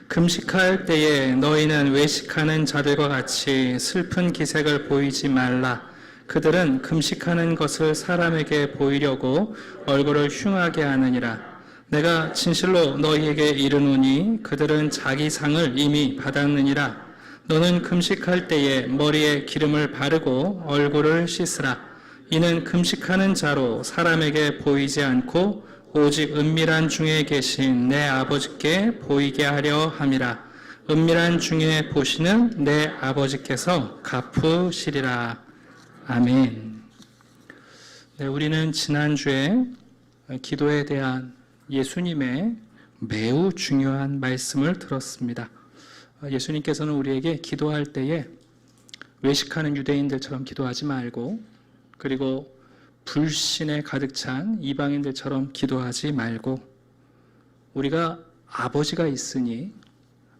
금식할 때에 너희는 외식하는 자들과 같이 슬픈 기색을 보이지 말라. 그들은 금식하는 것을 사람에게 보이려고 얼굴을 흉하게 하느니라. 내가 진실로 너희에게 이르노니 그들은 자기 상을 이미 받았느니라. 너는 금식할 때에 머리에 기름을 바르고 얼굴을 씻으라. 이는 금식하는 자로 사람에게 보이지 않고 오직 은밀한 중에 계신 내 아버지께 보이게 하려 함이라. 은밀한 중에 보시는 내 아버지께서 갚으시리라. 아멘. 네, 우리는 지난주에 기도에 대한 예수님의 매우 중요한 말씀을 들었습니다. 예수님께서는 우리에게 기도할 때에 외식하는 유대인들처럼 기도하지 말고, 그리고 불신에 가득 찬 이방인들처럼 기도하지 말고, 우리가 아버지가 있으니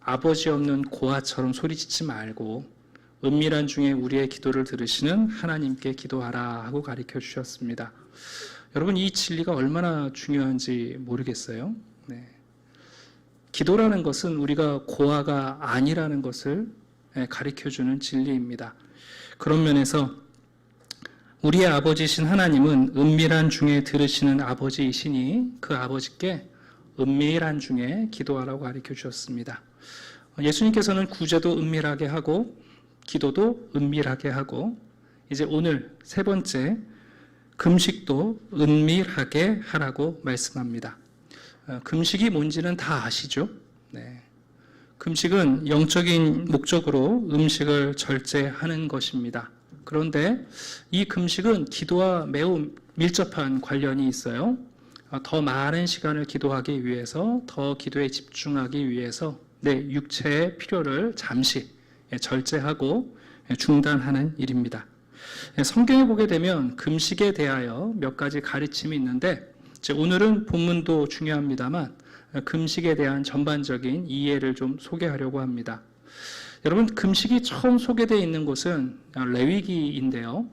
아버지 없는 고아처럼 소리짓지 말고 은밀한 중에 우리의 기도를 들으시는 하나님께 기도하라 하고 가르쳐 주셨습니다. 여러분, 이 진리가 얼마나 중요한지 모르겠어요. 네. 기도라는 것은 우리가 고아가 아니라는 것을 가르쳐 주는 진리입니다. 그런 면에서 우리의 아버지이신 하나님은 은밀한 중에 들으시는 아버지이시니 그 아버지께 은밀한 중에 기도하라고 가르쳐 주셨습니다. 예수님께서는 구제도 은밀하게 하고 기도도 은밀하게 하고, 이제 오늘 세 번째 금식도 은밀하게 하라고 말씀합니다. 금식이 뭔지는 다 아시죠? 네. 금식은 영적인 목적으로 음식을 절제하는 것입니다. 그런데 이 금식은 기도와 매우 밀접한 관련이 있어요. 더 많은 시간을 기도하기 위해서, 더 기도에 집중하기 위해서 내 육체의 필요를 잠시 절제하고 중단하는 일입니다. 성경에 보게 되면 금식에 대하여 몇 가지 가르침이 있는데, 오늘은 본문도 중요합니다만 금식에 대한 전반적인 이해를 좀 소개하려고 합니다. 여러분, 금식이 처음 소개되어 있는 곳은 레위기인데요.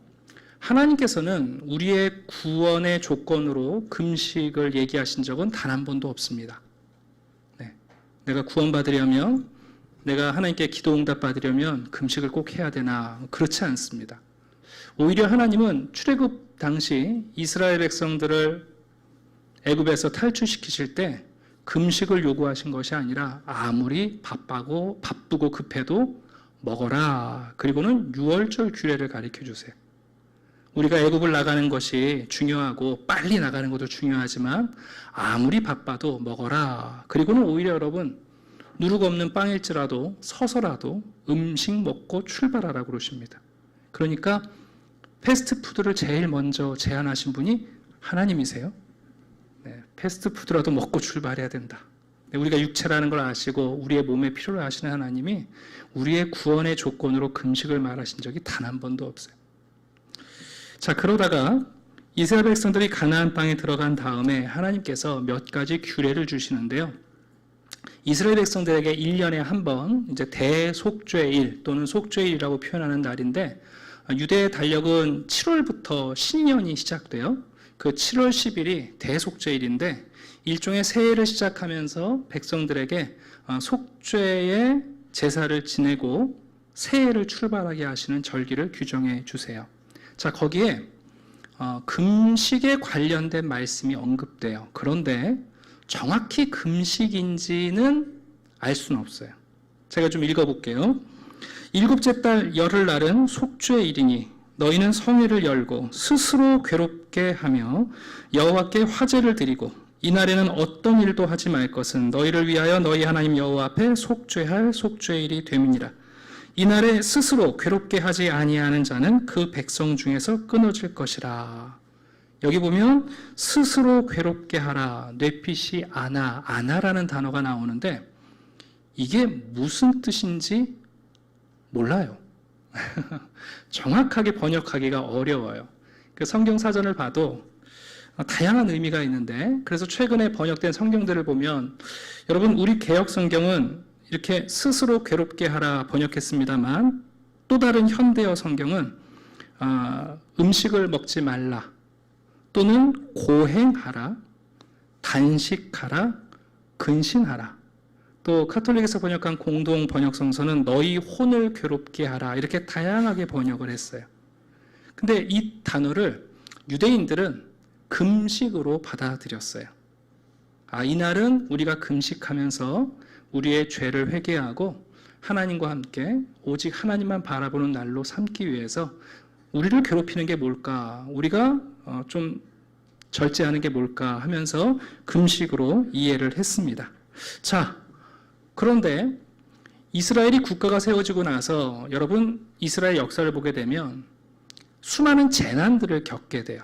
하나님께서는 우리의 구원의 조건으로 금식을 얘기하신 적은 단 한 번도 없습니다. 네. 내가 구원받으려면, 내가 하나님께 기도 응답 받으려면 금식을 꼭 해야 되나? 그렇지 않습니다. 오히려 하나님은 출애굽 당시 이스라엘 백성들을 애굽에서 탈출시키실 때 금식을 요구하신 것이 아니라 아무리 바쁘고 급해도 먹어라. 그리고는 유월절 규례를 가르쳐 주세요. 우리가 애굽을 나가는 것이 중요하고 빨리 나가는 것도 중요하지만 아무리 바빠도 먹어라. 그리고는 오히려 여러분, 누룩 없는 빵일지라도 서서라도 음식 먹고 출발하라고 그러십니다. 그러니까 패스트푸드를 제일 먼저 제안하신 분이 하나님이세요. 네, 패스트푸드라도 먹고 출발해야 된다. 네, 우리가 육체라는 걸 아시고 우리의 몸의 필요를 아시는 하나님이 우리의 구원의 조건으로 금식을 말하신 적이 단 한 번도 없어요. 자, 그러다가 이스라엘 백성들이 가나안 땅에 들어간 다음에 하나님께서 몇 가지 규례를 주시는데요. 이스라엘 백성들에게 1년에 한 번 이제 대속죄일 또는 속죄일이라고 표현하는 날인데, 유대의 달력은 7월부터 신년이 시작돼요. 그 7월 10일이 대속죄일인데 일종의 새해를 시작하면서 백성들에게 속죄의 제사를 지내고 새해를 출발하게 하시는 절기를 규정해 주세요. 자, 거기에 금식에 관련된 말씀이 언급돼요. 그런데 정확히 금식인지는 알 수는 없어요. 제가 좀 읽어볼게요. 일곱째 달 열흘날은 속죄일이니 너희는 성회를 열고 스스로 괴롭게 하며 여호와께 화제를 드리고 이날에는 어떤 일도 하지 말 것은 너희를 위하여 너희 하나님 여호와 앞에 속죄할 속죄일이 됨이니라. 이날에 스스로 괴롭게 하지 아니하는 자는 그 백성 중에서 끊어질 것이라. 여기 보면 스스로 괴롭게 하라, 뇌피시 아나라는 단어가 나오는데 이게 무슨 뜻인지 몰라요. 정확하게 번역하기가 어려워요. 그 성경 사전을 봐도 다양한 의미가 있는데, 그래서 최근에 번역된 성경들을 보면, 여러분, 우리 개역 성경은 이렇게 스스로 괴롭게 하라 번역했습니다만 또 다른 현대어 성경은 음식을 먹지 말라 또는 고행하라, 단식하라, 근신하라, 또 카톨릭에서 번역한 공동 번역 성서는 너희 혼을 괴롭게 하라 이렇게 다양하게 번역을 했어요. 근데 이 단어를 유대인들은 금식으로 받아들였어요. 이날은 우리가 금식하면서 우리의 죄를 회개하고 하나님과 함께 오직 하나님만 바라보는 날로 삼기 위해서 우리를 괴롭히는 게 뭘까? 우리가 좀 절제하는 게 뭘까? 하면서 금식으로 이해를 했습니다. 자, 그런데 이스라엘이 국가가 세워지고 나서 여러분 이스라엘 역사를 보게 되면 수많은 재난들을 겪게 돼요.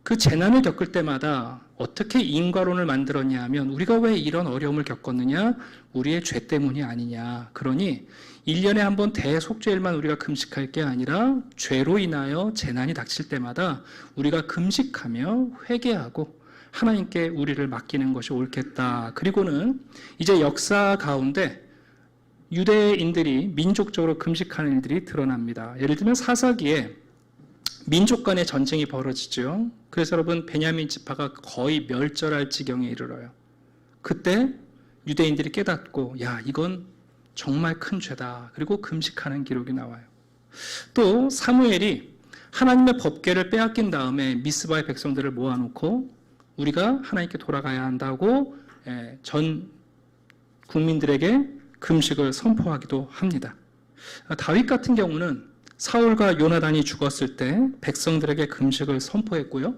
그 재난을 겪을 때마다 어떻게 인과론을 만들었냐 하면 우리가 왜 이런 어려움을 겪었느냐? 우리의 죄 때문이 아니냐. 그러니 1년에 한 번 대속죄일만 우리가 금식할 게 아니라 죄로 인하여 재난이 닥칠 때마다 우리가 금식하며 회개하고 하나님께 우리를 맡기는 것이 옳겠다. 그리고는 이제 역사 가운데 유대인들이 민족적으로 금식하는 일들이 드러납니다. 예를 들면 사사기에 민족 간의 전쟁이 벌어지죠. 그래서 여러분 베냐민 지파가 거의 멸절할 지경에 이르러요. 그때 유대인들이 깨닫고 이건 정말 큰 죄다. 그리고 금식하는 기록이 나와요. 또 사무엘이 하나님의 법궤를 빼앗긴 다음에 미스바의 백성들을 모아놓고 우리가 하나님께 돌아가야 한다고 전 국민들에게 금식을 선포하기도 합니다. 다윗 같은 경우는 사울과 요나단이 죽었을 때 백성들에게 금식을 선포했고요.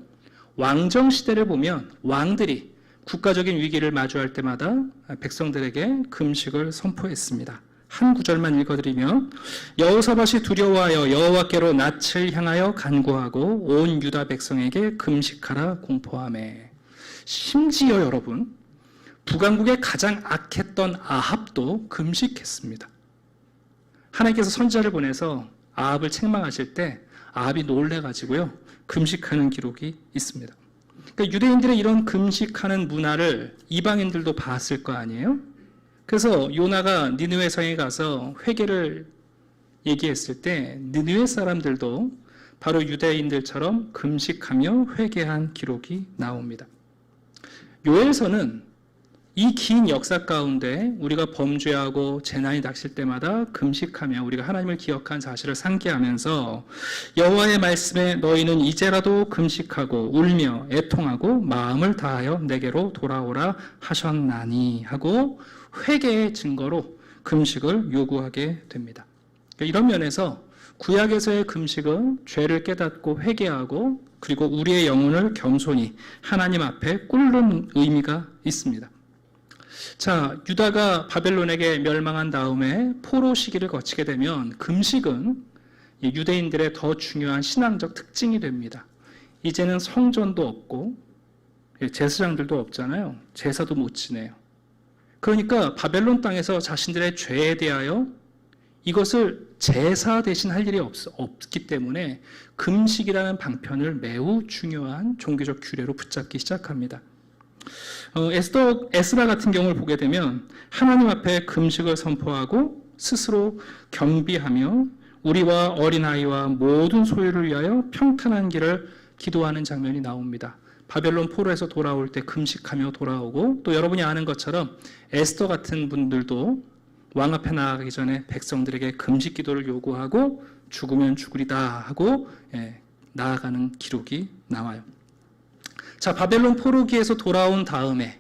왕정 시대를 보면 왕들이 국가적인 위기를 마주할 때마다 백성들에게 금식을 선포했습니다. 한 구절만 읽어드리면 여호사밧이 두려워하여 여호와께로 낯을 향하여 간구하고 온 유다 백성에게 금식하라 공포하매. 심지어 여러분 북왕국의 가장 악했던 아합도 금식했습니다. 하나님께서 선지자를 보내서 아합을 책망하실 때 아합이 놀래가지고요 금식하는 기록이 있습니다. 그러니까 유대인들의 이런 금식하는 문화를 이방인들도 봤을 거 아니에요? 그래서 요나가 니느웨 성에 가서 회개를 얘기했을 때 니느웨 사람들도 바로 유대인들처럼 금식하며 회개한 기록이 나옵니다. 요엘서는 이 긴 역사 가운데 우리가 범죄하고 재난이 닥칠 때마다 금식하며 우리가 하나님을 기억한 사실을 상기하면서 여호와의 말씀에 너희는 이제라도 금식하고 울며 애통하고 마음을 다하여 내게로 돌아오라 하셨나니 하고 회개의 증거로 금식을 요구하게 됩니다. 이런 면에서 구약에서의 금식은 죄를 깨닫고 회개하고 그리고 우리의 영혼을 겸손히 하나님 앞에 꿇는 의미가 있습니다. 자, 유다가 바벨론에게 멸망한 다음에 포로 시기를 거치게 되면 금식은 유대인들의 더 중요한 신앙적 특징이 됩니다. 이제는 성전도 없고 제사장들도 없잖아요. 제사도 못 지내요. 그러니까 바벨론 땅에서 자신들의 죄에 대하여 이것을 제사 대신 할 일이 없기 때문에 금식이라는 방편을 매우 중요한 종교적 규례로 붙잡기 시작합니다. 에스라 같은 경우를 보게 되면 하나님 앞에 금식을 선포하고 스스로 겸비하며 우리와 어린아이와 모든 소유를 위하여 평탄한 길을 기도하는 장면이 나옵니다. 바벨론 포로에서 돌아올 때 금식하며 돌아오고 또 여러분이 아는 것처럼 에스더 같은 분들도 왕 앞에 나가기 전에 백성들에게 금식 기도를 요구하고 죽으면 죽으리다 하고 나아가는 기록이 나와요. 자, 바벨론 포로기에서 돌아온 다음에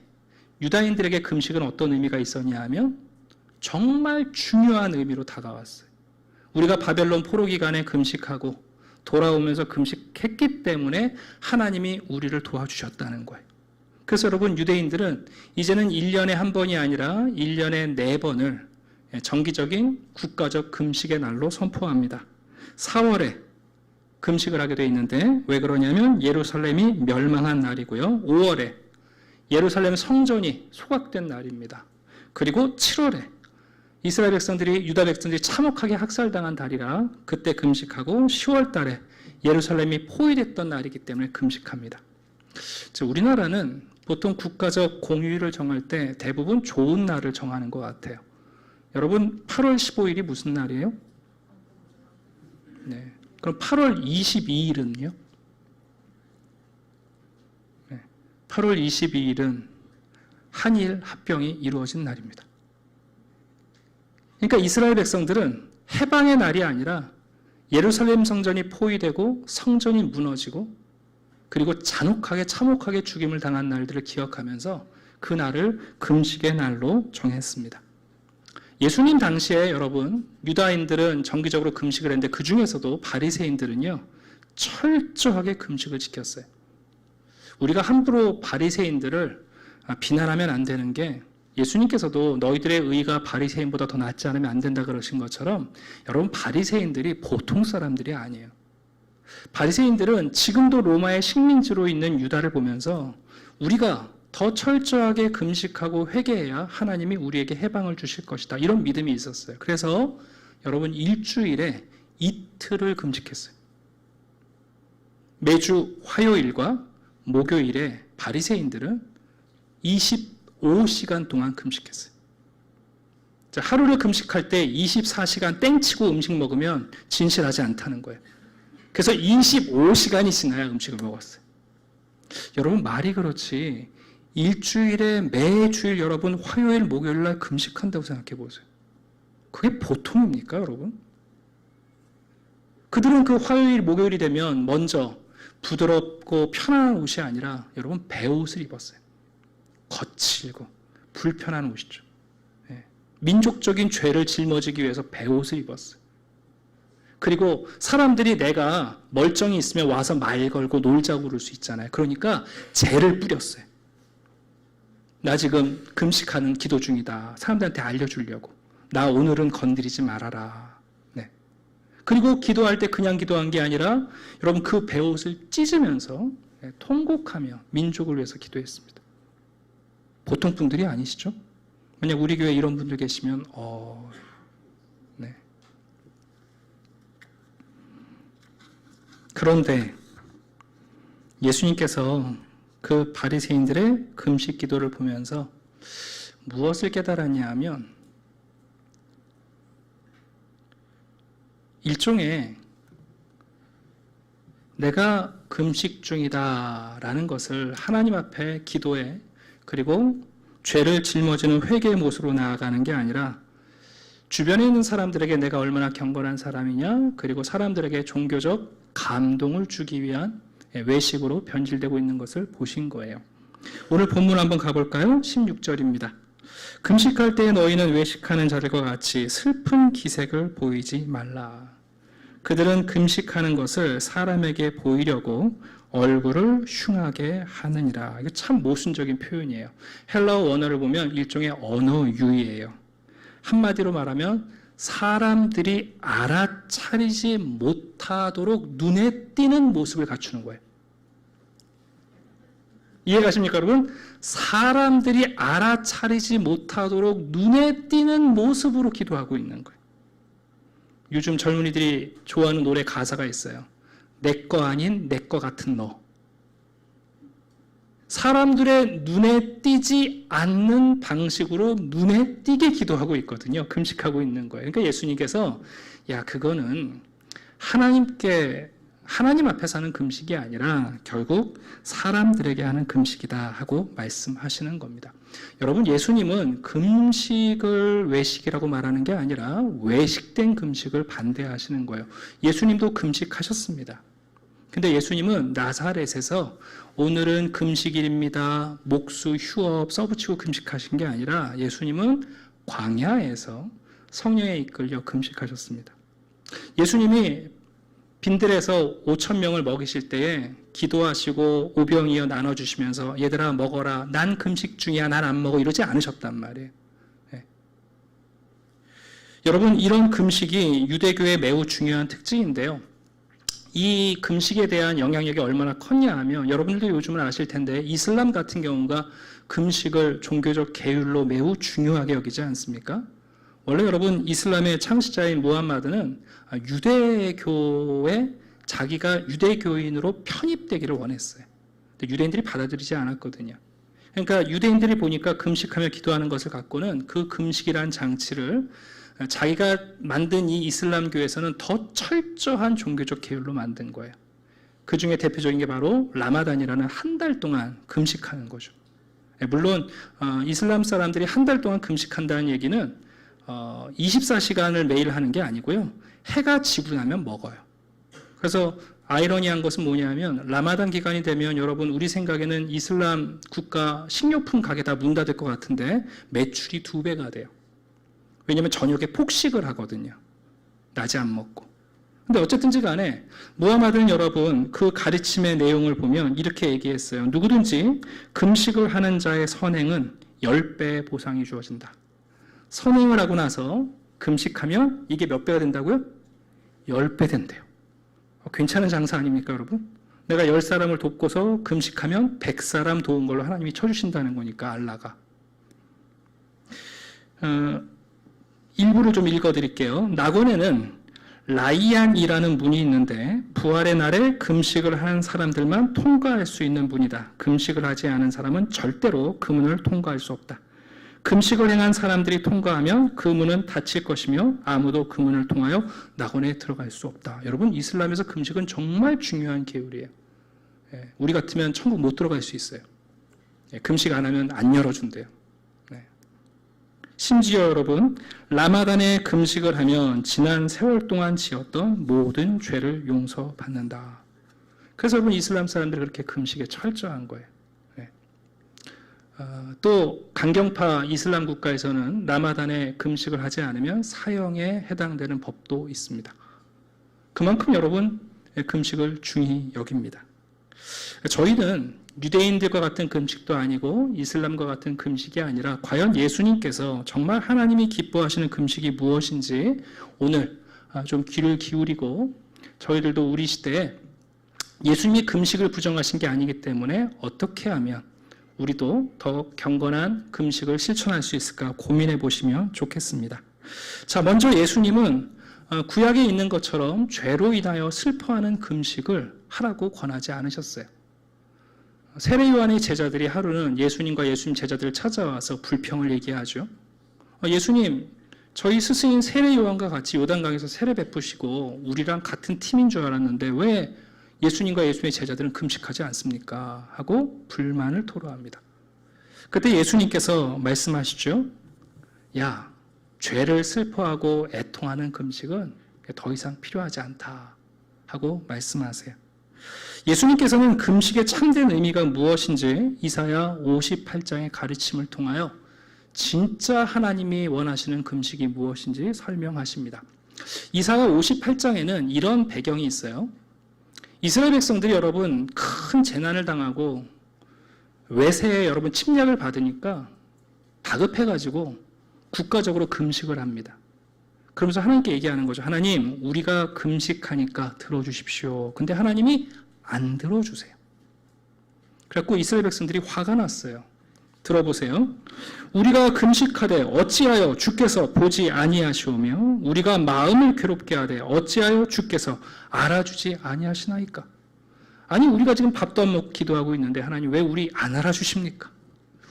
유다인들에게 금식은 어떤 의미가 있었냐 하면 정말 중요한 의미로 다가왔어요. 우리가 바벨론 포로 기간에 금식하고 돌아오면서 금식했기 때문에 하나님이 우리를 도와주셨다는 거예요. 그래서 여러분 유대인들은 이제는 1년에 한 번이 아니라 1년에 4번을 정기적인 국가적 금식의 날로 선포합니다. 4월에 금식을 하게 돼 있는데 왜 그러냐면 예루살렘이 멸망한 날이고요. 5월에 예루살렘 성전이 소각된 날입니다. 그리고 7월에 이스라엘 백성들이 유다 백성들이 참혹하게 학살당한 달이라 그때 금식하고 10월 달에 예루살렘이 포위됐던 날이기 때문에 금식합니다. 우리나라는 보통 국가적 공휴일을 정할 때 대부분 좋은 날을 정하는 것 같아요. 여러분 8월 15일이 무슨 날이에요? 네. 그럼 8월 22일은요? 네. 8월 22일은 한일 합병이 이루어진 날입니다. 그러니까 이스라엘 백성들은 해방의 날이 아니라 예루살렘 성전이 포위되고 성전이 무너지고 그리고 잔혹하게 참혹하게 죽임을 당한 날들을 기억하면서 그 날을 금식의 날로 정했습니다. 예수님 당시에 여러분 유다인들은 정기적으로 금식을 했는데 그 중에서도 바리새인들은요 철저하게 금식을 지켰어요. 우리가 함부로 바리새인들을 비난하면 안 되는 게 예수님께서도 너희들의 의가 바리새인보다 더 낫지 않으면 안 된다 그러신 것처럼 여러분 바리새인들이 보통 사람들이 아니에요. 바리새인들은 지금도 로마의 식민지로 있는 유다를 보면서 우리가 더 철저하게 금식하고 회개해야 하나님이 우리에게 해방을 주실 것이다. 이런 믿음이 있었어요. 그래서 여러분 일주일에 이틀을 금식했어요. 매주 화요일과 목요일에 바리새인들은 25시간 동안 금식했어요. 자, 하루를 금식할 때 24시간 땡치고 음식 먹으면 진실하지 않다는 거예요. 그래서 25시간이 지나야 음식을 먹었어요. 여러분 말이 그렇지 일주일에 매주일 여러분 화요일 목요일 날 금식한다고 생각해 보세요. 그게 보통입니까 여러분? 그들은 그 화요일 목요일이 되면 먼저 부드럽고 편안한 옷이 아니라 여러분 베옷을 입었어요. 거칠고 불편한 옷이죠. 민족적인 죄를 짊어지기 위해서 베옷을 입었어요. 그리고 사람들이 내가 멀쩡히 있으면 와서 말 걸고 놀자고 그럴 수 있잖아요. 그러니까 죄를 뿌렸어요. 나 지금 금식하는 기도 중이다. 사람들한테 알려주려고. 나 오늘은 건드리지 말아라. 네. 그리고 기도할 때 그냥 기도한 게 아니라 여러분 그 베옷을 찢으면서 통곡하며 민족을 위해서 기도했습니다. 보통 분들이 아니시죠? 만약 우리 교회에 이런 분들 계시면 네. 그런데 예수님께서 그 바리새인들의 금식 기도를 보면서 무엇을 깨달았냐 하면 일종의 내가 금식 중이다라는 것을 하나님 앞에 기도해 그리고 죄를 짊어지는 회개의 모습으로 나아가는 게 아니라 주변에 있는 사람들에게 내가 얼마나 경건한 사람이냐 그리고 사람들에게 종교적 감동을 주기 위한 외식으로 변질되고 있는 것을 보신 거예요. 오늘 본문 한번 가볼까요? 16절입니다. 금식할 때 너희는 외식하는 자들과 같이 슬픈 기색을 보이지 말라. 그들은 금식하는 것을 사람에게 보이려고 얼굴을 흉하게 하느니라. 이거 참 모순적인 표현이에요. 헬라어 원어를 보면 일종의 언어유희예요. 한마디로 말하면 사람들이 알아차리지 못하도록 눈에 띄는 모습을 갖추는 거예요. 이해가십니까 여러분? 사람들이 알아차리지 못하도록 눈에 띄는 모습으로 기도하고 있는 거예요. 요즘 젊은이들이 좋아하는 노래 가사가 있어요. 내 거 아닌 내 거 같은 너. 사람들의 눈에 띄지 않는 방식으로 눈에 띄게 기도하고 있거든요. 금식하고 있는 거예요. 그러니까 예수님께서 야 그거는 하나님 앞에서 하는 금식이 아니라 결국 사람들에게 하는 금식이다 하고 말씀하시는 겁니다. 여러분 예수님은 금식을 외식이라고 말하는 게 아니라 외식된 금식을 반대하시는 거예요. 예수님도 금식하셨습니다. 근데 예수님은 나사렛에서 오늘은 금식일입니다. 목수, 휴업 써붙이고 금식하신 게 아니라 예수님은 광야에서 성령에 이끌려 금식하셨습니다. 예수님이 빈들에서 5,000명을 먹이실 때에 기도하시고 오병이어 나눠주시면서 얘들아 먹어라. 난 금식 중이야. 난 안 먹어. 이러지 않으셨단 말이에요. 네. 여러분 이런 금식이 유대교의 매우 중요한 특징인데요. 이 금식에 대한 영향력이 얼마나 컸냐 하면 여러분들도 요즘은 아실 텐데 이슬람 같은 경우가 금식을 종교적 계율로 매우 중요하게 여기지 않습니까? 원래 여러분 이슬람의 창시자인 무함마드는 유대교에 자기가 유대교인으로 편입되기를 원했어요. 근데 유대인들이 받아들이지 않았거든요. 그러니까 유대인들이 보니까 금식하며 기도하는 것을 갖고는 그 금식이란 장치를 자기가 만든 이 이슬람교에서는 더 철저한 종교적 계율로 만든 거예요. 그 중에 대표적인 게 바로 라마단이라는 한 달 동안 금식하는 거죠. 물론 이슬람 사람들이 한 달 동안 금식한다는 얘기는 24시간을 매일 하는 게 아니고요. 해가 지고 나면 먹어요. 그래서 아이러니한 것은 뭐냐면 라마단 기간이 되면 여러분 우리 생각에는 이슬람 국가 식료품 가게 다 문 닫을 것 같은데 매출이 2배가 돼요. 왜냐하면 저녁에 폭식을 하거든요. 낮에 안 먹고. 근데 어쨌든지 간에 무하마드는 여러분 그 가르침의 내용을 보면 이렇게 얘기했어요. 누구든지 금식을 하는 자의 선행은 10배의 보상이 주어진다. 선행을 하고 나서 금식하면 이게 몇 배가 된다고요? 10배 된대요. 괜찮은 장사 아닙니까, 여러분? 내가 10사람을 돕고서 금식하면 100사람 도운 걸로 하나님이 쳐주신다는 거니까, 알라가. 일부를 좀 읽어드릴게요. 낙원에는 라이안이라는 문이 있는데 부활의 날에 금식을 하는 사람들만 통과할 수 있는 문이다. 금식을 하지 않은 사람은 절대로 그 문을 통과할 수 없다. 금식을 행한 사람들이 통과하면 그 문은 닫힐 것이며 아무도 그 문을 통하여 낙원에 들어갈 수 없다. 여러분, 이슬람에서 금식은 정말 중요한 계율이에요. 우리 같으면 천국 못 들어갈 수 있어요. 금식 안 하면 안 열어준대요. 심지어 여러분, 라마단에 금식을 하면 지난 세월 동안 지었던 모든 죄를 용서받는다. 그래서 여러분, 이슬람 사람들이 그렇게 금식에 철저한 거예요. 또 강경파 이슬람 국가에서는 라마단에 금식을 하지 않으면 사형에 해당되는 법도 있습니다. 그만큼 여러분 금식을 중히 여깁니다. 저희는 유대인들과 같은 금식도 아니고 이슬람과 같은 금식이 아니라 과연 예수님께서 정말 하나님이 기뻐하시는 금식이 무엇인지 오늘 좀 귀를 기울이고 저희들도 우리 시대에 예수님이 금식을 부정하신 게 아니기 때문에 어떻게 하면 우리도 더 경건한 금식을 실천할 수 있을까 고민해 보시면 좋겠습니다. 자, 먼저 예수님은 구약에 있는 것처럼 죄로 인하여 슬퍼하는 금식을 하라고 권하지 않으셨어요. 세례 요한의 제자들이 하루는 예수님과 예수님 제자들을 찾아와서 불평을 얘기하죠. 예수님, 저희 스승인 세례 요한과 같이 요단강에서 세례 베푸시고 우리랑 같은 팀인 줄 알았는데 왜 예수님과 예수님의 제자들은 금식하지 않습니까? 하고 불만을 토로합니다. 그때 예수님께서 말씀하시죠. 야, 죄를 슬퍼하고 애통하는 금식은 더 이상 필요하지 않다 하고 말씀하세요. 예수님께서는 금식의 참된 의미가 무엇인지 이사야 58장의 가르침을 통하여 진짜 하나님이 원하시는 금식이 무엇인지 설명하십니다. 이사야 58장에는 이런 배경이 있어요. 이스라엘 백성들이 여러분 큰 재난을 당하고 외세에 여러분 침략을 받으니까 다급해가지고 국가적으로 금식을 합니다. 그러면서 하나님께 얘기하는 거죠. 하나님, 우리가 금식하니까 들어주십시오. 근데 하나님이 안 들어주세요. 그래갖고 이스라엘 백성들이 화가 났어요. 들어보세요. 우리가 금식하되 어찌하여 주께서 보지 아니하시오며 우리가 마음을 괴롭게 하되 어찌하여 주께서 알아주지 아니하시나이까. 아니, 우리가 지금 밥도 안 먹고 기도하고 있는데 하나님 왜 우리 안 알아주십니까?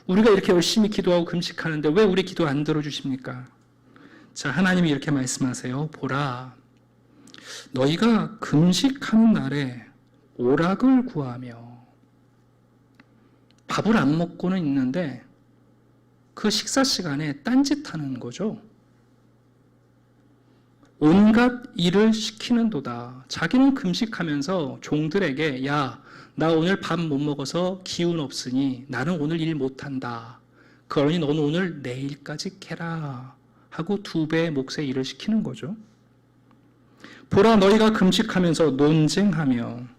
우리가 이렇게 열심히 기도하고 금식하는데 왜 우리 기도 안 들어주십니까? 자, 하나님이 이렇게 말씀하세요. 보라, 너희가 금식하는 날에 오락을 구하며 밥을 안 먹고는 있는데 그 식사 시간에 딴짓하는 거죠. 온갖 일을 시키는도다. 자기는 금식하면서 종들에게 야, 나 오늘 밥 못 먹어서 기운 없으니 나는 오늘 일 못한다. 그러니 너는 오늘 내일까지 캐라 하고 2배의 몫의 일을 시키는 거죠. 보라, 너희가 금식하면서 논쟁하며.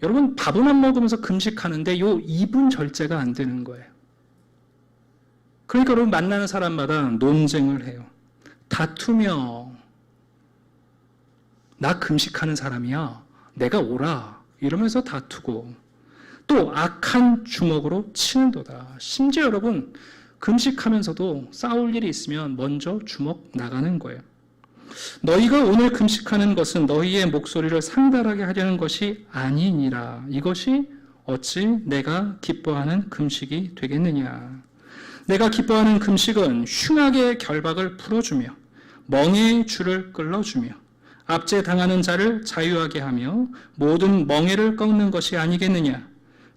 여러분, 밥은 안 먹으면서 금식하는데 요 2분 절제가 안 되는 거예요. 그러니까 여러분 만나는 사람마다 논쟁을 해요. 다투며 나 금식하는 사람이야. 내가 오라. 이러면서 다투고 또 악한 주먹으로 치는도다. 심지어 여러분 금식하면서도 싸울 일이 있으면 먼저 주먹 나가는 거예요. 너희가 오늘 금식하는 것은 너희의 목소리를 상달하게 하려는 것이 아니니라. 이것이 어찌 내가 기뻐하는 금식이 되겠느냐. 내가 기뻐하는 금식은 흉악의 결박을 풀어주며 멍에의 줄을 끌어주며 압제당하는 자를 자유하게 하며 모든 멍에를 꺾는 것이 아니겠느냐.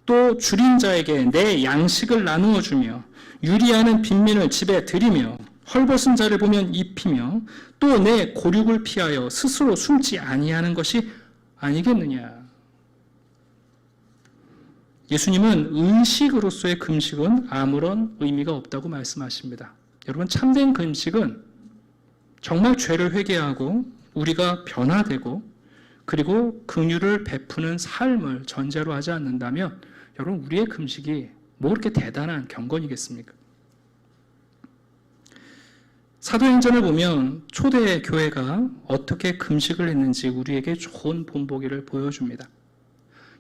또 줄인 자에게 내 양식을 나누어 주며 유리하는 빈민을 집에 들이며 헐벗은 자를 보면 입히며 또 내 고륙을 피하여 스스로 숨지 아니하는 것이 아니겠느냐. 예수님은 의식으로서의 금식은 아무런 의미가 없다고 말씀하십니다. 여러분, 참된 금식은 정말 죄를 회개하고 우리가 변화되고 그리고 긍휼을 베푸는 삶을 전제로 하지 않는다면 여러분, 우리의 금식이 뭐 그렇게 대단한 경건이겠습니까? 사도행전을 보면 초대 교회가 어떻게 금식을 했는지 우리에게 좋은 본보기를 보여줍니다.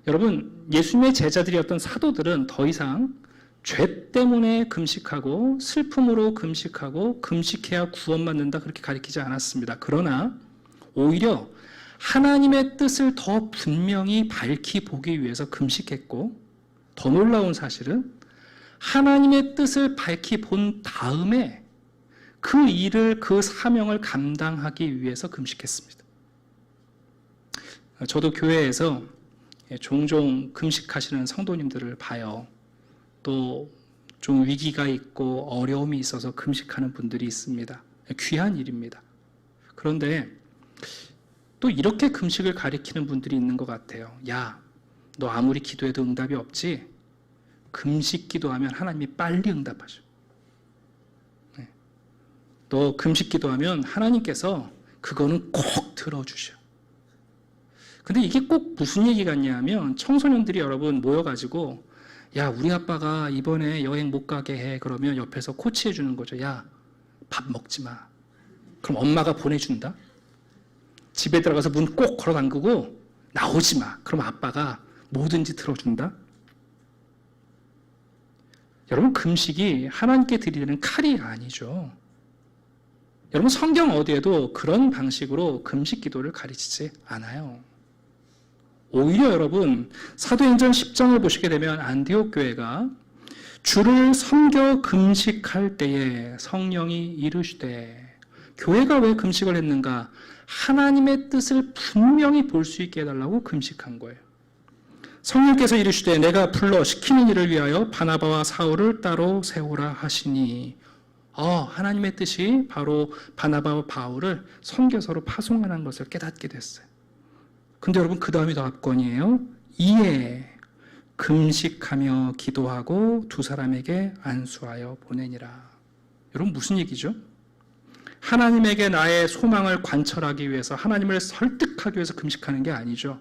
여러분, 예수님의 제자들이었던 사도들은 더 이상 죄 때문에 금식하고 슬픔으로 금식하고 금식해야 구원받는다 그렇게 가르치지 않았습니다. 그러나 오히려 하나님의 뜻을 더 분명히 밝히 보기 위해서 금식했고, 더 놀라운 사실은 하나님의 뜻을 밝히 본 다음에 그 일을, 그 사명을 감당하기 위해서 금식했습니다. 저도 교회에서 종종 금식하시는 성도님들을 봐요. 또 좀 위기가 있고 어려움이 있어서 금식하는 분들이 있습니다. 귀한 일입니다. 그런데 또 이렇게 금식을 가리키는 분들이 있는 것 같아요. 야, 너 아무리 기도해도 응답이 없지? 금식 기도하면 하나님이 빨리 응답하셔. 너 금식 기도하면 하나님께서 그거는 꼭 들어주셔. 근데 이게 꼭 무슨 얘기 같냐면, 청소년들이 여러분 모여가지고 야, 우리 아빠가 이번에 여행 못 가게 해. 그러면 옆에서 코치해 주는 거죠. 야, 밥 먹지 마. 그럼 엄마가 보내준다. 집에 들어가서 문 꼭 걸어 잠그고 나오지 마. 그럼 아빠가 뭐든지 들어준다. 여러분, 금식이 하나님께 드리는 칼이 아니죠. 여러분, 성경 어디에도 그런 방식으로 금식 기도를 가르치지 않아요. 오히려 여러분, 사도행전 10장을 보시게 되면 안디옥 교회가 주를 섬겨 금식할 때에 성령이 이르시되, 교회가 왜 금식을 했는가? 하나님의 뜻을 분명히 볼 수 있게 해달라고 금식한 거예요. 성령께서 이르시되 내가 불러 시키는 일을 위하여 바나바와 사울을 따로 세우라 하시니, 하나님의 뜻이 바로 바나바와 바울을 선교사로 파송하는 것을 깨닫게 됐어요. 근데 여러분, 그 다음이 더 압권이에요. 이에 금식하며 기도하고 두 사람에게 안수하여 보내니라. 여러분, 무슨 얘기죠? 하나님에게 나의 소망을 관철하기 위해서, 하나님을 설득하기 위해서 금식하는 게 아니죠.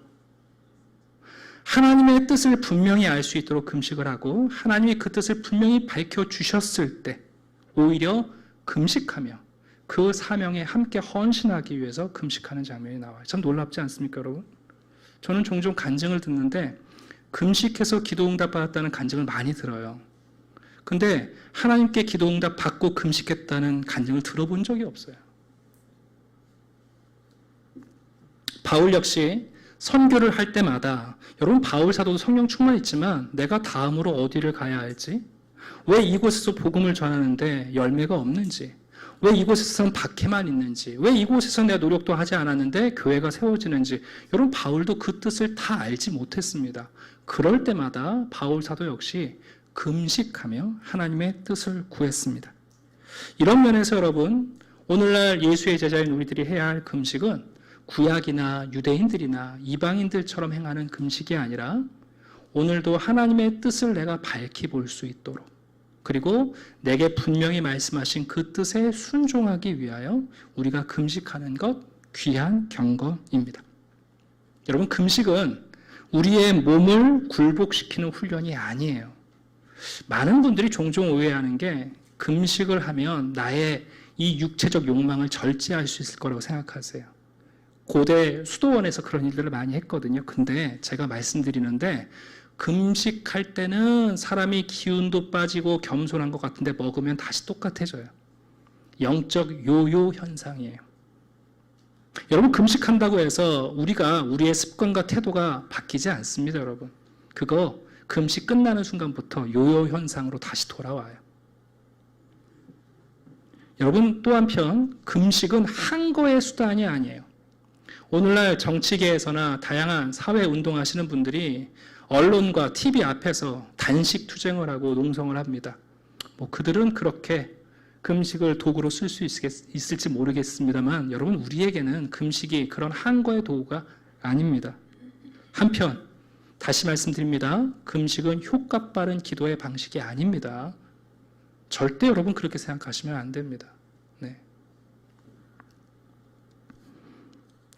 하나님의 뜻을 분명히 알 수 있도록 금식을 하고, 하나님이 그 뜻을 분명히 밝혀주셨을 때 오히려 금식하며 그 사명에 함께 헌신하기 위해서 금식하는 장면이 나와요. 참 놀랍지 않습니까, 여러분? 저는 종종 간증을 듣는데 금식해서 기도응답 받았다는 간증을 많이 들어요. 근데 하나님께 기도응답 받고 금식했다는 간증을 들어본 적이 없어요. 바울 역시 선교를 할 때마다, 여러분, 바울 사도도 성령 충만했지만 내가 다음으로 어디를 가야 할지, 왜 이곳에서 복음을 전하는데 열매가 없는지, 왜 이곳에서는 박해만 있는지, 왜 이곳에서 내가 노력도 하지 않았는데 교회가 세워지는지, 여러분, 바울도 그 뜻을 다 알지 못했습니다. 그럴 때마다 바울 사도 역시 금식하며 하나님의 뜻을 구했습니다. 이런 면에서 여러분, 오늘날 예수의 제자인 우리들이 해야 할 금식은 구약이나 유대인들이나 이방인들처럼 행하는 금식이 아니라 오늘도 하나님의 뜻을 내가 밝히 볼 수 있도록, 그리고 내게 분명히 말씀하신 그 뜻에 순종하기 위하여 우리가 금식하는 것, 귀한 경건입니다. 여러분, 금식은 우리의 몸을 굴복시키는 훈련이 아니에요. 많은 분들이 종종 오해하는 게, 금식을 하면 나의 이 육체적 욕망을 절제할 수 있을 거라고 생각하세요. 고대 수도원에서 그런 일들을 많이 했거든요. 근데 제가 말씀드리는데, 금식할 때는 사람이 기운도 빠지고 겸손한 것 같은데 먹으면 다시 똑같아져요. 영적 요요 현상이에요. 여러분, 금식한다고 해서 우리가 우리의 습관과 태도가 바뀌지 않습니다, 여러분. 그거 금식 끝나는 순간부터 요요 현상으로 다시 돌아와요. 여러분, 또 한편 금식은 한거의 수단이 아니에요. 오늘날 정치계에서나 다양한 사회 운동하시는 분들이 언론과 TV 앞에서 단식 투쟁을 하고 농성을 합니다. 그들은 그렇게 금식을 도구로 쓸 수 있을지 모르겠습니다만 여러분, 우리에게는 금식이 그런 한거의 도구가 아닙니다. 한편 다시 말씀드립니다. 금식은 효과 빠른 기도의 방식이 아닙니다. 절대 여러분 그렇게 생각하시면 안 됩니다. 네.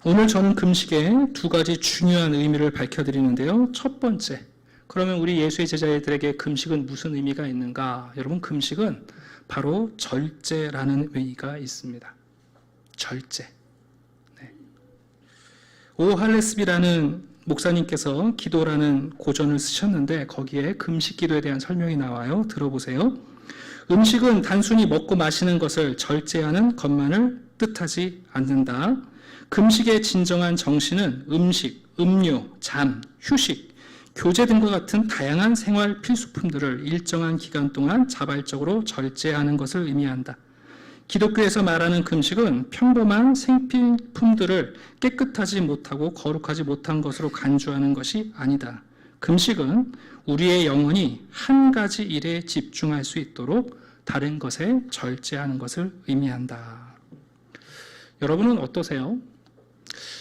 오늘 저는 금식의 두 가지 중요한 의미를 밝혀드리는데요. 첫 번째, 그러면 우리 예수의 제자들에게 금식은 무슨 의미가 있는가? 여러분, 금식은 바로 절제라는 의미가 있습니다. 절제. 네. 오 할레스비라는 목사님께서 기도라는 고전을 쓰셨는데 거기에 금식 기도에 대한 설명이 나와요. 들어보세요. 음식은 단순히 먹고 마시는 것을 절제하는 것만을 뜻하지 않는다. 금식의 진정한 정신은 음식, 음료, 잠, 휴식, 교제 등과 같은 다양한 생활 필수품들을 일정한 기간 동안 자발적으로 절제하는 것을 의미한다. 기독교에서 말하는 금식은 평범한 생필품들을 깨끗하지 못하고 거룩하지 못한 것으로 간주하는 것이 아니다. 금식은 우리의 영혼이 한 가지 일에 집중할 수 있도록 다른 것에 절제하는 것을 의미한다. 여러분은 어떠세요?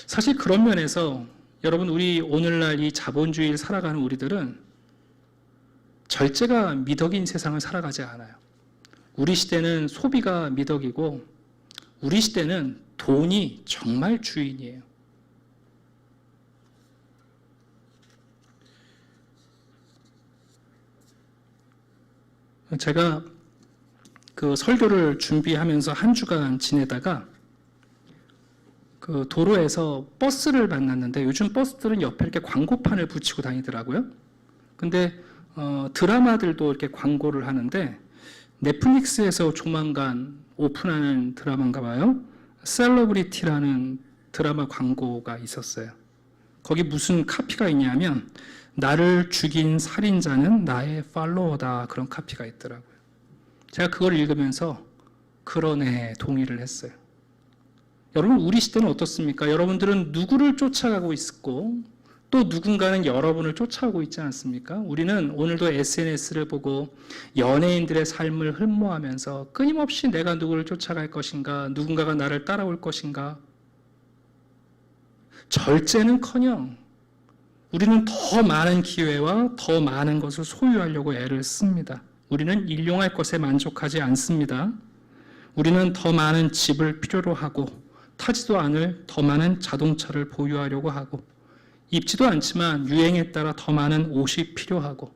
사실 그런 면에서 여러분, 우리 오늘날 이 자본주의를 살아가는 우리들은 절제가 미덕인 세상을 살아가지 않아요. 우리 시대는 소비가 미덕이고 우리 시대는 돈이 정말 주인이에요. 제가 그 설교를 준비하면서 한 주간 지내다가 그 도로에서 버스를 만났는데 요즘 버스들은 옆에 이렇게 광고판을 붙이고 다니더라고요. 근데 드라마들도 이렇게 광고를 하는데 넷플릭스에서 조만간 오픈하는 드라마인가 봐요. 셀러브리티라는 드라마 광고가 있었어요. 거기 무슨 카피가 있냐면 나를 죽인 살인자는 나의 팔로워다, 그런 카피가 있더라고요. 제가 그걸 읽으면서 그러네, 동의를 했어요. 여러분, 우리 시대는 어떻습니까? 여러분들은 누구를 쫓아가고 있고 또 누군가는 여러분을 쫓아오고 있지 않습니까? 우리는 오늘도 SNS를 보고 연예인들의 삶을 흠모하면서 끊임없이 내가 누구를 쫓아갈 것인가, 누군가가 나를 따라올 것인가. 절제는커녕 우리는 더 많은 기회와 더 많은 것을 소유하려고 애를 씁니다. 우리는 일용할 것에 만족하지 않습니다. 우리는 더 많은 집을 필요로 하고 타지도 않을 더 많은 자동차를 보유하려고 하고 입지도 않지만 유행에 따라 더 많은 옷이 필요하고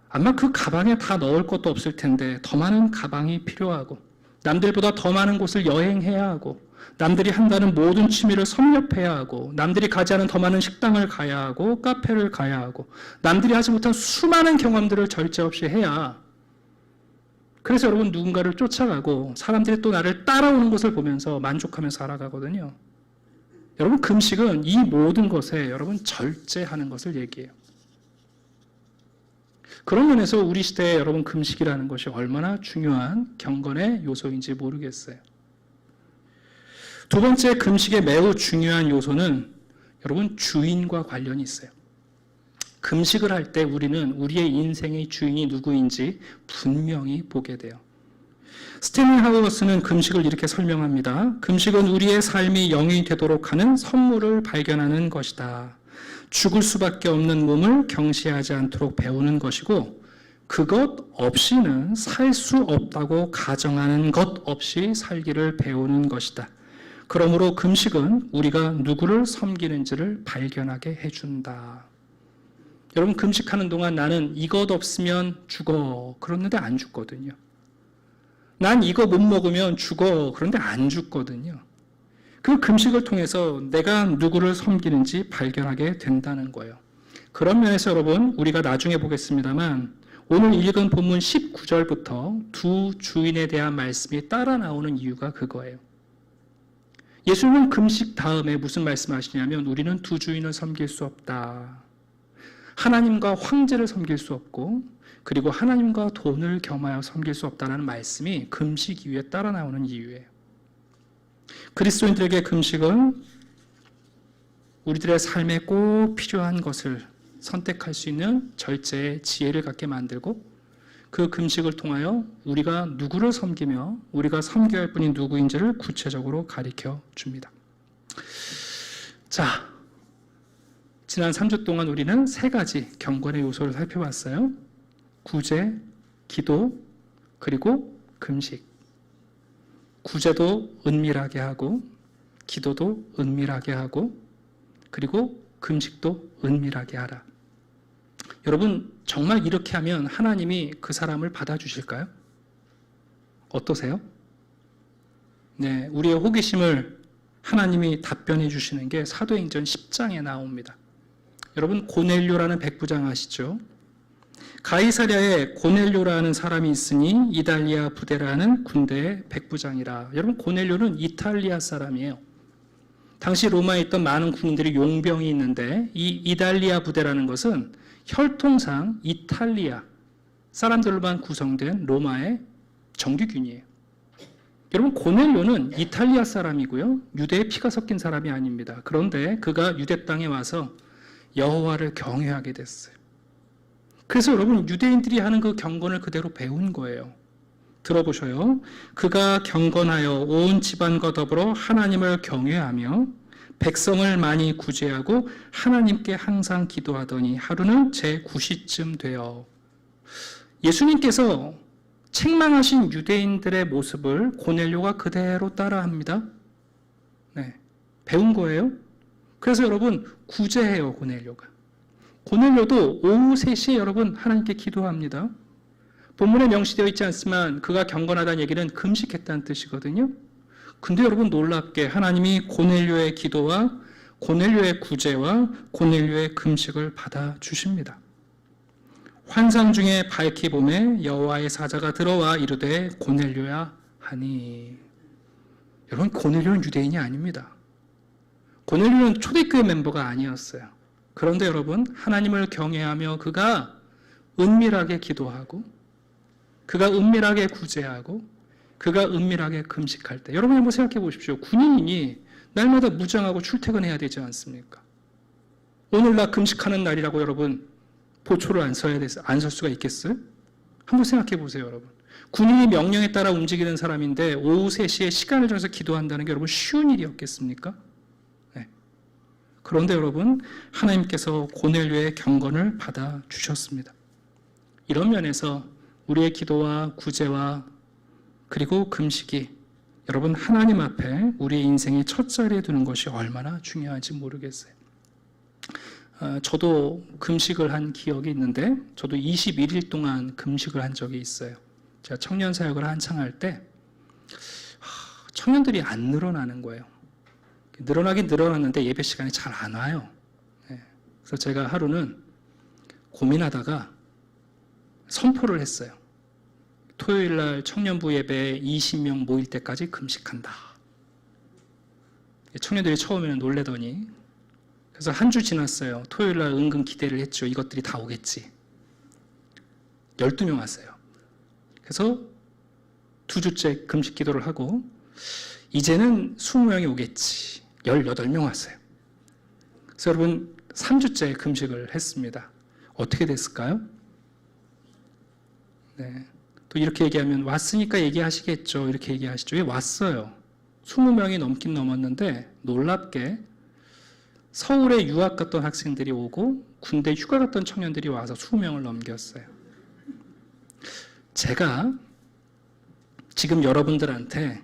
아마 그 가방에 다 넣을 것도 없을 텐데 더 많은 가방이 필요하고 남들보다 더 많은 곳을 여행해야 하고 남들이 한다는 모든 취미를 섭렵해야 하고 남들이 가지 않은 더 많은 식당을 가야 하고 카페를 가야 하고 남들이 하지 못한 수많은 경험들을 절제 없이 해야, 그래서 여러분 누군가를 쫓아가고 사람들이 또 나를 따라오는 것을 보면서 만족하면서 살아가거든요. 여러분, 금식은 이 모든 것에 여러분 절제하는 것을 얘기해요. 그런 면에서 우리 시대에 여러분 금식이라는 것이 얼마나 중요한 경건의 요소인지 모르겠어요. 두 번째, 금식의 매우 중요한 요소는 여러분 주인과 관련이 있어요. 금식을 할 때 우리는 우리의 인생의 주인이 누구인지 분명히 보게 돼요. 스탠리 하우어스는 금식을 이렇게 설명합니다. 금식은 우리의 삶이 영이 되도록 하는 선물을 발견하는 것이다. 죽을 수밖에 없는 몸을 경시하지 않도록 배우는 것이고 그것 없이는 살 수 없다고 가정하는 것 없이 살기를 배우는 것이다. 그러므로 금식은 우리가 누구를 섬기는지를 발견하게 해준다. 여러분, 금식하는 동안 나는 이것 없으면 죽어, 그러는데 안 죽거든요. 난 이거 못 먹으면 죽어, 그런데 안 죽거든요. 그 금식을 통해서 내가 누구를 섬기는지 발견하게 된다는 거예요. 그런 면에서 여러분, 우리가 나중에 보겠습니다만 오늘 읽은 본문 19절부터 두 주인에 대한 말씀이 따라 나오는 이유가 그거예요. 예수님은 금식 다음에 무슨 말씀하시냐면 우리는 두 주인을 섬길 수 없다. 하나님과 황제를 섬길 수 없고 그리고 하나님과 돈을 겸하여 섬길 수 없다는 말씀이 금식 이후에 따라 나오는 이유예요. 그리스도인들에게 금식은 우리들의 삶에 꼭 필요한 것을 선택할 수 있는 절제의 지혜를 갖게 만들고 그 금식을 통하여 우리가 누구를 섬기며 우리가 섬겨야 할 분이 누구인지를 구체적으로 가르쳐 줍니다. 자, 지난 3주 동안 우리는 3가지 경건의 요소를 살펴봤어요. 구제, 기도, 그리고 금식. 구제도 은밀하게 하고, 기도도 은밀하게 하고, 그리고 금식도 은밀하게 하라. 여러분, 정말 이렇게 하면 하나님이 그 사람을 받아주실까요? 어떠세요? 네, 우리의 호기심을 하나님이 답변해 주시는 게 사도행전 10장에 나옵니다. 여러분, 고넬료라는 백부장 아시죠? 가이사랴에 고넬료라는 사람이 있으니 이달리아 부대라는 군대의 백부장이라. 여러분, 고넬료는 이탈리아 사람이에요. 당시 로마에 있던 많은 군인들이 용병이 있는데 이 이달리아 부대라는 것은 혈통상 이탈리아 사람들로만 구성된 로마의 정규군이에요. 여러분, 고넬료는 이탈리아 사람이고요. 유대의 피가 섞인 사람이 아닙니다. 그런데 그가 유대 땅에 와서 여호와를 경외하게 됐어요. 그래서 여러분, 유대인들이 하는 그 경건을 그대로 배운 거예요. 들어보셔요. 그가 경건하여 온 집안과 더불어 하나님을 경외하며 백성을 많이 구제하고 하나님께 항상 기도하더니 하루는 제9시쯤 되어. 예수님께서 책망하신 유대인들의 모습을 고넬료가 그대로 따라합니다. 네, 배운 거예요. 그래서 여러분, 구제해요, 고넬료가. 고넬료도 오후 3시에 여러분 하나님께 기도합니다. 본문에 명시되어 있지 않지만 그가 경건하다는 얘기는 금식했다는 뜻이거든요. 근데 여러분, 놀랍게 하나님이 고넬료의 기도와 고넬료의 구제와 고넬료의 금식을 받아주십니다. 환상 중에 밝히 보매 여호와의 사자가 들어와 이르되 고넬료야 하니. 여러분, 고넬료는 유대인이 아닙니다. 고넬료는 초대교회 멤버가 아니었어요. 그런데 여러분, 하나님을 경외하며 그가 은밀하게 기도하고 그가 은밀하게 구제하고 그가 은밀하게 금식할 때, 여러분 한번 생각해 보십시오. 군인이 날마다 무장하고 출퇴근해야 되지 않습니까? 오늘 나 금식하는 날이라고 여러분 보초를 안 설 수가 있겠어요? 한번 생각해 보세요, 여러분. 군인이 명령에 따라 움직이는 사람인데 오후 3시에 시간을 정해서 기도한다는 게 여러분 쉬운 일이었겠습니까? 네. 그런데 여러분, 하나님께서 고넬료의 경건을 받아주셨습니다. 이런 면에서 우리의 기도와 구제와 그리고 금식이 여러분 하나님 앞에 우리의 인생의 첫 자리에 두는 것이 얼마나 중요한지 모르겠어요. 저도 금식을 한 기억이 있는데 저도 21일 동안 금식을 한 적이 있어요. 제가 청년 사역을 한창 할 때 청년들이 안 늘어나는 거예요. 늘어나긴 늘어났는데 예배 시간에 잘 안 와요. 그래서 제가 하루는 고민하다가 선포를 했어요. 토요일 날 청년부 예배에 20명 모일 때까지 금식한다. 청년들이 처음에는 놀래더니, 그래서 한 주 지났어요. 토요일 날 은근 기대를 했죠. 이것들이 다 오겠지. 12명 왔어요. 그래서 2주째 금식 기도를 하고 이제는 20명이 오겠지. 18명 왔어요. 그래서 여러분 3주째 금식을 했습니다. 어떻게 됐을까요? 네. 또 이렇게 얘기하면 왔으니까 얘기하시겠죠. 이렇게 얘기하시죠. 왜 왔어요? 20명이 넘긴 넘었는데 놀랍게 서울에 유학 갔던 학생들이 오고 군대 휴가 갔던 청년들이 와서 20명을 넘겼어요. 제가 지금 여러분들한테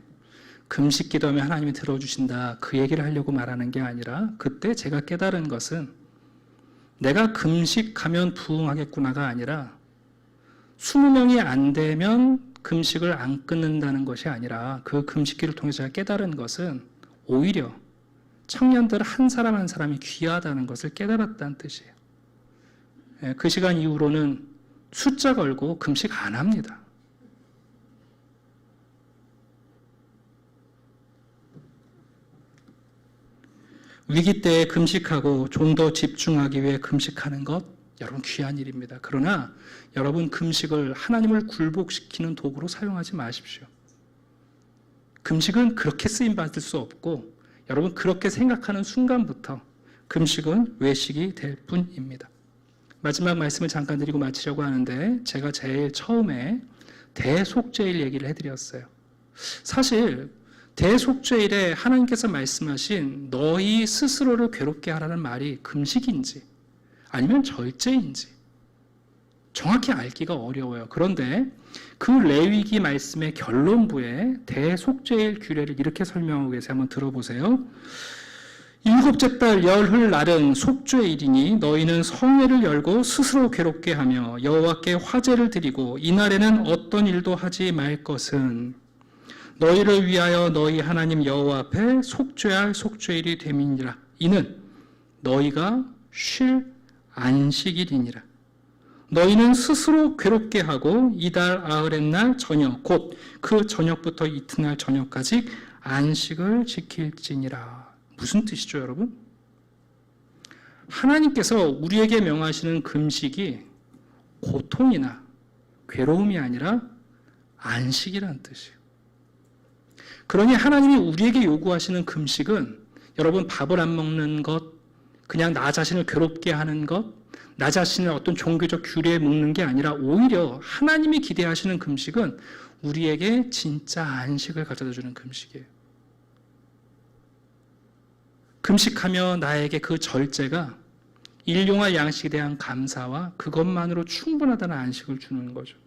금식 기도하면 하나님이 들어주신다 그 얘기를 하려고 말하는 게 아니라 그때 제가 깨달은 것은 내가 금식하면 부흥하겠구나가 아니라 20명이 안 되면 금식을 안 끊는다는 것이 아니라 그 금식기를 통해서 제가 깨달은 것은 오히려 청년들 한 사람 한 사람이 귀하다는 것을 깨달았다는 뜻이에요. 그 시간 이후로는 숫자 걸고 금식 안 합니다. 위기 때에 금식하고 좀 더 집중하기 위해 금식하는 것 여러분 귀한 일입니다. 그러나 여러분 금식을 하나님을 굴복시키는 도구로 사용하지 마십시오. 금식은 그렇게 쓰임받을 수 없고 여러분 그렇게 생각하는 순간부터 금식은 외식이 될 뿐입니다. 마지막 말씀을 잠깐 드리고 마치려고 하는데 제가 제일 처음에 대속죄일 얘기를 해드렸어요. 사실 대속죄일에 하나님께서 말씀하신 너희 스스로를 괴롭게 하라는 말이 금식인지 아니면 절제인지 정확히 알기가 어려워요. 그런데 그 레위기 말씀의 결론부에 대속죄일 규례를 이렇게 설명하고 계세요. 한번 들어보세요. 일곱째 달 열흘 날은 속죄일이니 너희는 성회를 열고 스스로 괴롭게 하며 여호와께 화제를 드리고 이날에는 어떤 일도 하지 말 것은 너희를 위하여 너희 하나님 여호와 앞에 속죄할 속죄일이 됨이니라. 이는 너희가 쉴 안식일이니라. 너희는 스스로 괴롭게 하고 이달 아흐렛 날 저녁 곧 그 저녁부터 이튿날 저녁까지 안식을 지킬지니라. 무슨 뜻이죠, 여러분? 하나님께서 우리에게 명하시는 금식이 고통이나 괴로움이 아니라 안식이라는 뜻이에요. 그러니 하나님이 우리에게 요구하시는 금식은 여러분 밥을 안 먹는 것, 그냥 나 자신을 괴롭게 하는 것, 나 자신을 어떤 종교적 규례에 묶는 게 아니라 오히려 하나님이 기대하시는 금식은 우리에게 진짜 안식을 가져다 주는 금식이에요. 금식하며 나에게 그 절제가 일용할 양식에 대한 감사와 그것만으로 충분하다는 안식을 주는 거죠.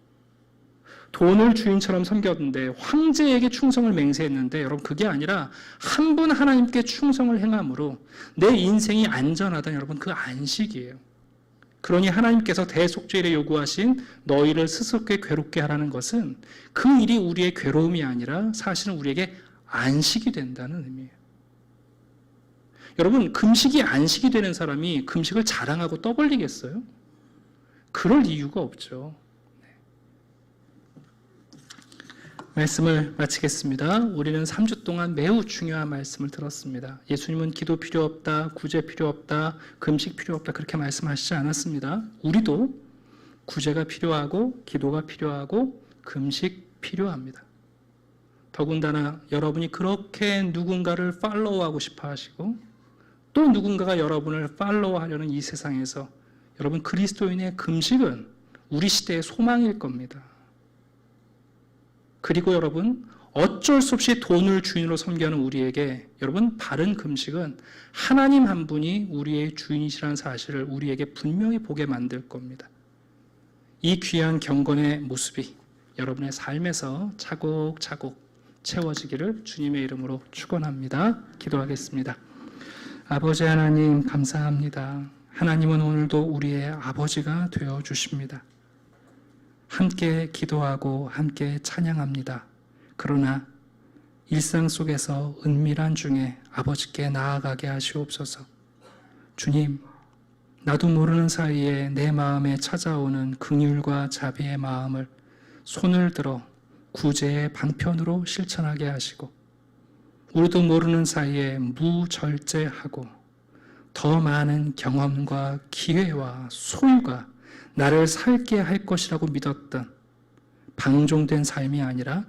돈을 주인처럼 섬겼는데 황제에게 충성을 맹세했는데 여러분 그게 아니라 한 분 하나님께 충성을 행함으로 내 인생이 안전하다는 여러분 그 안식이에요. 그러니 하나님께서 대속죄일에 요구하신 너희를 스스롭게 괴롭게 하라는 것은 그 일이 우리의 괴로움이 아니라 사실은 우리에게 안식이 된다는 의미예요. 여러분 금식이 안식이 되는 사람이 금식을 자랑하고 떠벌리겠어요? 그럴 이유가 없죠. 말씀을 마치겠습니다. 우리는 3주 동안 매우 중요한 말씀을 들었습니다. 예수님은 기도 필요 없다, 구제 필요 없다, 금식 필요 없다 그렇게 말씀하시지 않았습니다. 우리도 구제가 필요하고 기도가 필요하고 금식 필요합니다. 더군다나 여러분이 그렇게 누군가를 팔로우하고 싶어 하시고 또 누군가가 여러분을 팔로우하려는 이 세상에서 여러분 그리스도인의 금식은 우리 시대의 소망일 겁니다. 그리고 여러분 어쩔 수 없이 돈을 주인으로 섬기는 우리에게 여러분 바른 금식은 하나님 한 분이 우리의 주인이시라는 사실을 우리에게 분명히 보게 만들 겁니다. 이 귀한 경건의 모습이 여러분의 삶에서 차곡차곡 채워지기를 주님의 이름으로 축원합니다. 기도하겠습니다. 아버지 하나님 감사합니다. 하나님은 오늘도 우리의 아버지가 되어 주십니다. 함께 기도하고 함께 찬양합니다. 그러나 일상 속에서 은밀한 중에 아버지께 나아가게 하시옵소서. 주님, 나도 모르는 사이에 내 마음에 찾아오는 긍휼과 자비의 마음을 손을 들어 구제의 방편으로 실천하게 하시고 우리도 모르는 사이에 무절제하고 더 많은 경험과 기회와 소유가 나를 살게 할 것이라고 믿었던 방종된 삶이 아니라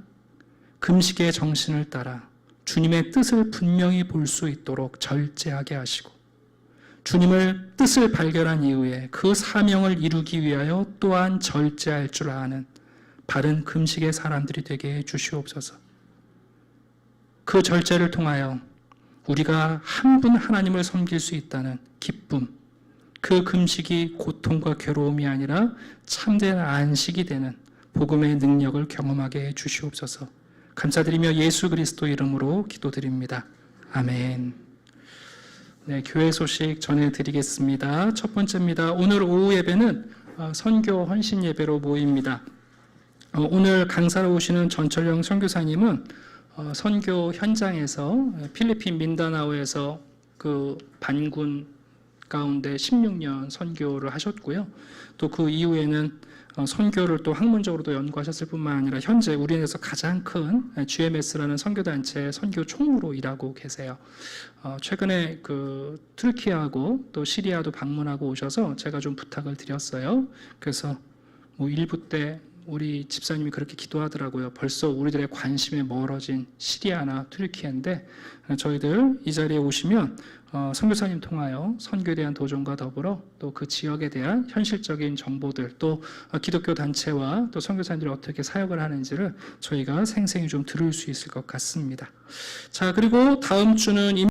금식의 정신을 따라 주님의 뜻을 분명히 볼 수 있도록 절제하게 하시고 주님을 뜻을 발견한 이후에 그 사명을 이루기 위하여 또한 절제할 줄 아는 바른 금식의 사람들이 되게 해 주시옵소서. 그 절제를 통하여 우리가 한 분 하나님을 섬길 수 있다는 기쁨, 그 금식이 고통과 괴로움이 아니라 참된 안식이 되는 복음의 능력을 경험하게 해 주시옵소서. 감사드리며 예수 그리스도 이름으로 기도드립니다. 아멘. 네, 교회 소식 전해드리겠습니다. 첫 번째입니다. 오늘 오후 예배는 선교 헌신 예배로 모입니다. 오늘 강사로 오시는 전철영 선교사님은 선교 현장에서 필리핀 민다나오에서 그 반군 가운데 16년 선교를 하셨고요. 또 그 이후에는 선교를 또 학문적으로도 연구하셨을 뿐만 아니라 현재 우리나라에서 가장 큰 GMS라는 선교단체의 선교 총무로 일하고 계세요. 최근에 그 터키하고 또 시리아도 방문하고 오셔서 제가 좀 부탁을 드렸어요. 그래서 뭐 일부 때 우리 집사님이 그렇게 기도하더라고요. 벌써 우리들의 관심에 멀어진 시리아나 튀르키예인데 저희들 이 자리에 오시면 선교사님 통하여 선교에 대한 도전과 더불어 또 그 지역에 대한 현실적인 정보들, 또 기독교 단체와 또 선교사님들이 어떻게 사역을 하는지를 저희가 생생히 좀 들을 수 있을 것 같습니다. 자, 그리고 다음 주는